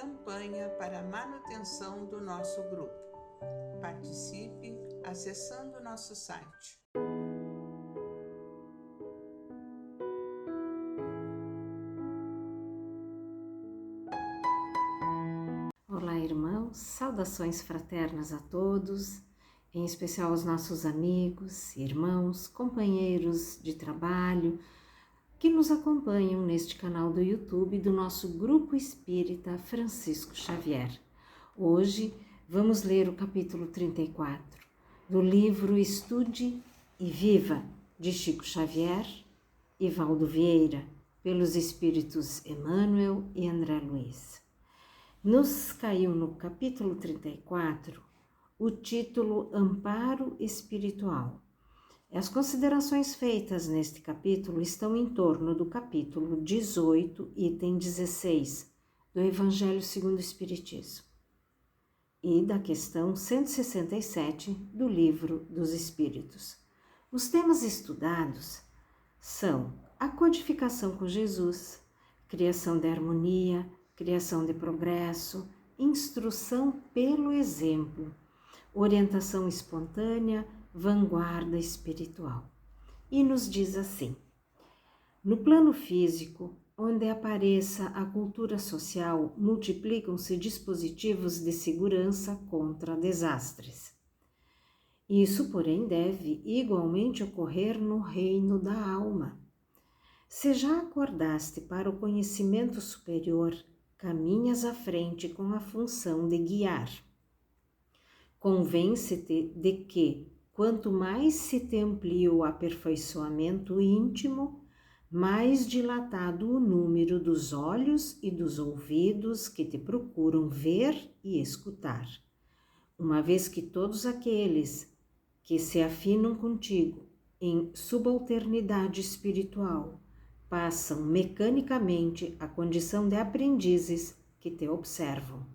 campanha para a manutenção do nosso grupo. Participe acessando nosso site. Olá, irmãos, saudações fraternas a todos, em especial aos nossos amigos, irmãos, companheiros de trabalho que nos acompanham neste canal do YouTube do nosso Grupo Espírita Francisco Xavier. Hoje vamos ler o capítulo 34 do livro Estude e Viva, de Chico Xavier e Valdo Vieira, pelos espíritos Emmanuel e André Luiz. Nos caiu no capítulo 34 o título Amparo Espiritual. As considerações feitas neste capítulo estão em torno do capítulo 18, item 16, do Evangelho segundo o Espiritismo, e da questão 167 do Livro dos Espíritos. Os temas estudados são a codificação com Jesus, criação de harmonia, criação de progresso, instrução pelo exemplo, orientação espontânea, vanguarda espiritual. E nos diz assim: no plano físico, onde apareça a cultura social, multiplicam-se dispositivos de segurança contra desastres. Isso, porém, deve igualmente ocorrer no reino da alma. Se já acordaste para o conhecimento superior, caminhas à frente com a função de guiar. Convence-te de que, quanto mais se te amplia o aperfeiçoamento íntimo, mais dilatado o número dos olhos e dos ouvidos que te procuram ver e escutar, uma vez que todos aqueles que se afinam contigo em subalternidade espiritual passam mecanicamente a condição de aprendizes que te observam.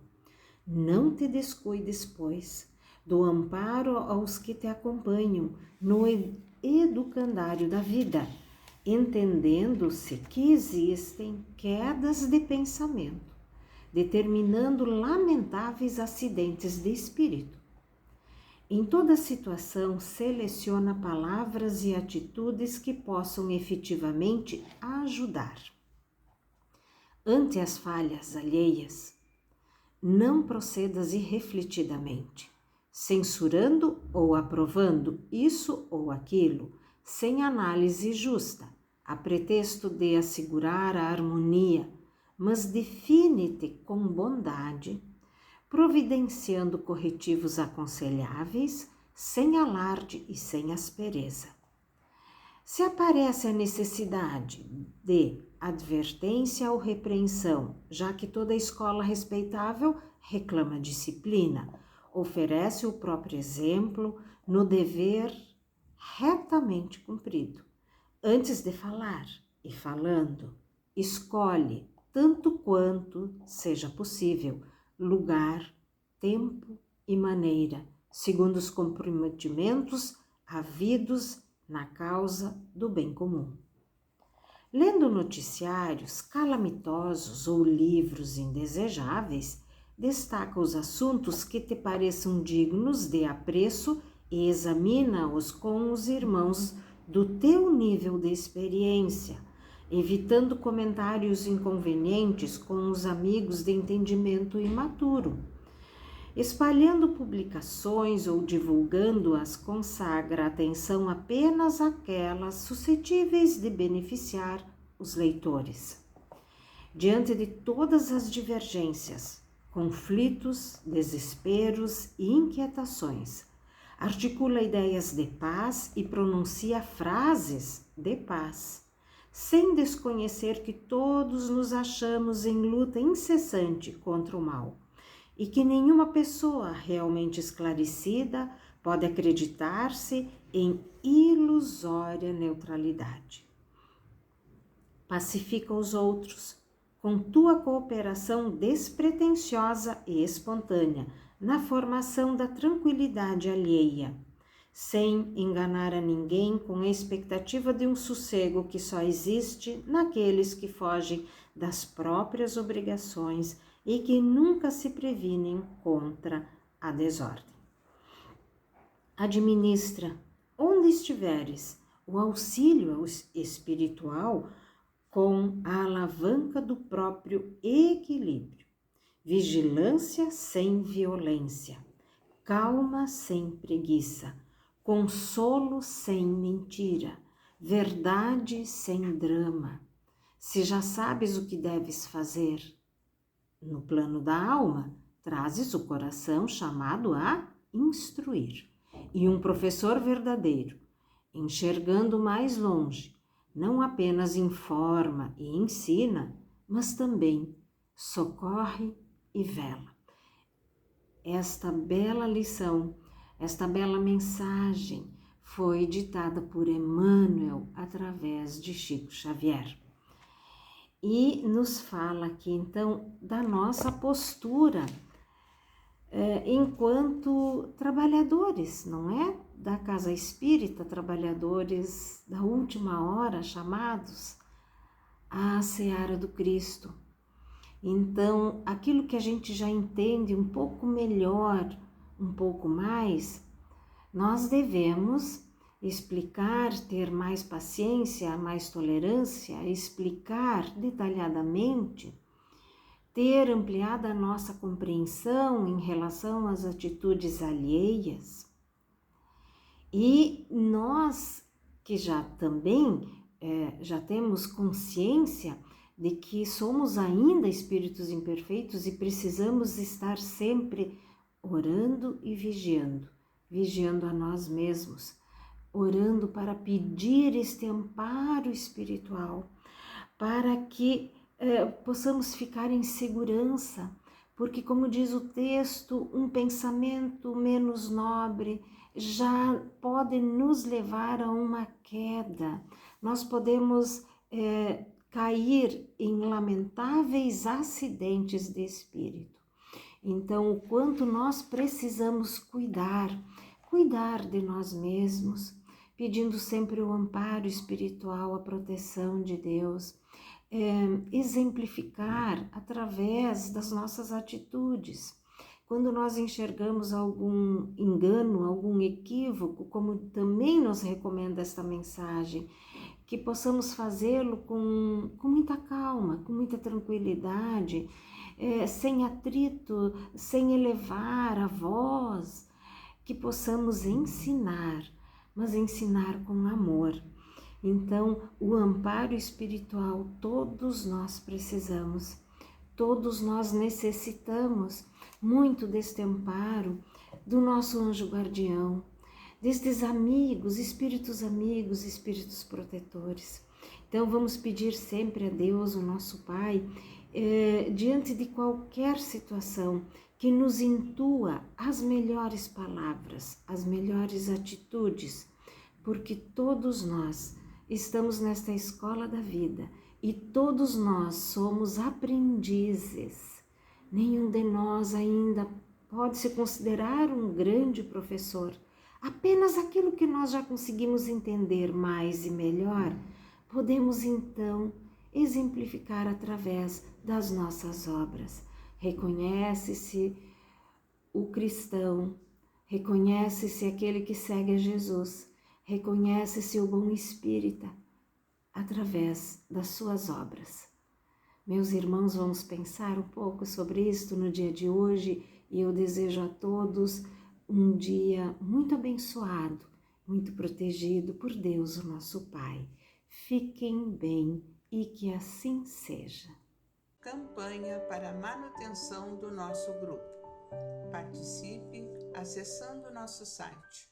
Não te descuides, pois, do amparo aos que te acompanham no educandário da vida, entendendo-se que existem quedas de pensamento, determinando lamentáveis acidentes de espírito. Em toda situação, seleciona palavras e atitudes que possam efetivamente ajudar. Ante as falhas alheias, não procedas irrefletidamente, censurando ou aprovando isso ou aquilo, sem análise justa, a pretexto de assegurar a harmonia, mas define-te com bondade, providenciando corretivos aconselháveis, sem alarde e sem aspereza. Se aparece a necessidade de advertência ou repreensão, já que toda escola respeitável reclama disciplina, oferece o próprio exemplo no dever retamente cumprido. Antes de falar e falando, escolhe, tanto quanto seja possível, lugar, tempo e maneira, segundo os comprometimentos havidos na causa do bem comum. Lendo noticiários calamitosos ou livros indesejáveis, destaca os assuntos que te pareçam dignos de apreço e examina-os com os irmãos do teu nível de experiência, evitando comentários inconvenientes com os amigos de entendimento imaturo. Espalhando publicações ou divulgando-as, consagra atenção apenas àquelas suscetíveis de beneficiar os leitores. Diante de todas as divergências, conflitos, desesperos e inquietações, articula ideias de paz e pronuncia frases de paz, sem desconhecer que todos nos achamos em luta incessante contra o mal e que nenhuma pessoa realmente esclarecida pode acreditar-se em ilusória neutralidade. Pacifica os outros com tua cooperação despretensiosa e espontânea na formação da tranquilidade alheia, sem enganar a ninguém com a expectativa de um sossego que só existe naqueles que fogem das próprias obrigações e que nunca se previnem contra a desordem. Administra, onde estiveres, o auxílio espiritual com a alavanca do próprio equilíbrio. Vigilância sem violência, calma sem preguiça, consolo sem mentira, verdade sem drama. Se já sabes o que deves fazer no plano da alma, trazes o coração chamado a instruir. E um professor verdadeiro, enxergando mais longe, não apenas informa e ensina, mas também socorre e vela. Esta bela lição, esta bela mensagem foi ditada por Emmanuel através de Chico Xavier. E nos fala aqui então da nossa postura enquanto trabalhadores, não é? Da casa espírita, trabalhadores da última hora chamados à seara do Cristo. Então, aquilo que a gente já entende um pouco melhor, um pouco mais, nós devemos explicar, ter mais paciência, mais tolerância, explicar detalhadamente, ter ampliada a nossa compreensão em relação às atitudes alheias. E nós que já também já temos consciência de que somos ainda espíritos imperfeitos e precisamos estar sempre orando e vigiando a nós mesmos, orando para pedir este amparo espiritual, para que possamos ficar em segurança, porque, como diz o texto, um pensamento menos nobre já pode nos levar a uma queda. Nós podemos cair em lamentáveis acidentes de espírito. Então, o quanto nós precisamos cuidar de nós mesmos, pedindo sempre o amparo espiritual, a proteção de Deus, exemplificar através das nossas atitudes. Quando nós enxergamos algum engano, algum equívoco, como também nos recomenda esta mensagem, que possamos fazê-lo com muita calma, com muita tranquilidade, sem atrito, sem elevar a voz, que possamos ensinar, mas ensinar com amor. Então, o amparo espiritual todos nós precisamos, todos nós necessitamos muito deste amparo do nosso anjo guardião, destes amigos, espíritos protetores. Então, vamos pedir sempre a Deus, o nosso Pai, diante de qualquer situação, que nos intua as melhores palavras, as melhores atitudes, porque todos nós estamos nesta escola da vida e todos nós somos aprendizes. Nenhum de nós ainda pode se considerar um grande professor. Apenas aquilo que nós já conseguimos entender mais e melhor, podemos então exemplificar através das nossas obras. Reconhece-se o cristão, reconhece-se aquele que segue a Jesus, reconhece-se o bom espírita através das suas obras. Meus irmãos, vamos pensar um pouco sobre isto no dia de hoje e eu desejo a todos um dia muito abençoado, muito protegido por Deus, o nosso Pai. Fiquem bem e que assim seja. Campanha para a manutenção do nosso grupo. Participe acessando nosso site